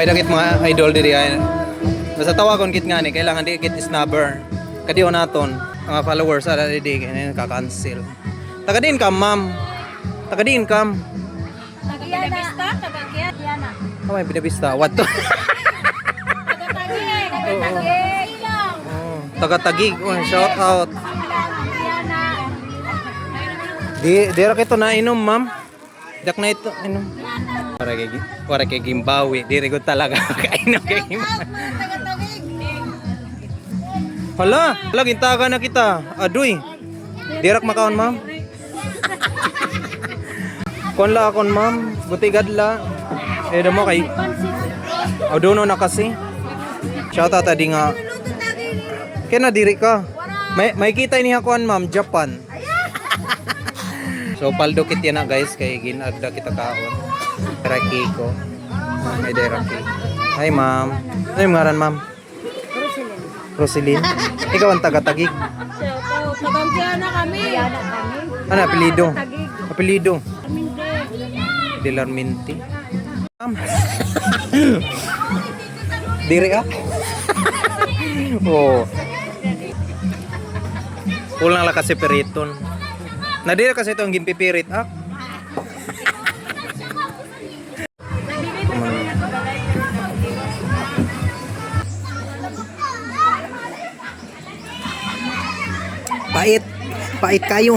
May dagit mga idol diri ay. Basta tawagon kit nga ni kailangan di kit snubber. Kadiyo naton mga followers ara di ka-cancel. Taga din kam ma'am. Taga din kam. Taga Bista, taga Kiana. Oh, may binabista. What to? Taga Tagig. Oh, shout out. Di ra kito na inom, ma'am. Dak na ito inom. Para kay Gimbawi. Di rigod talaga kainom kay Gimbawi. Hala, gintaga na kita. Aduy. Di rak makaon, ma'am. Kon la akon, ma'am. Butigad la. Eh damo kay. Oduno na kasi. Shout out adi nga. Kena diri ka. May kita ini hakuan, ma'am, Japan. So paldo kit yan na guys kay ginagda kita kaon. Raki ko. May deraki. Hi ma'am. Ano yung ngaran ma'am? Roselyn. Ikaw ang taga-Tagig. Taga na kami. Ano apelyido? Apelyido. Dilarminti. Ma'am. Diri ah. Oh. Kulang lang kasi periton. Nadira kasi ito ang gimpipirit ah. Pait kayo.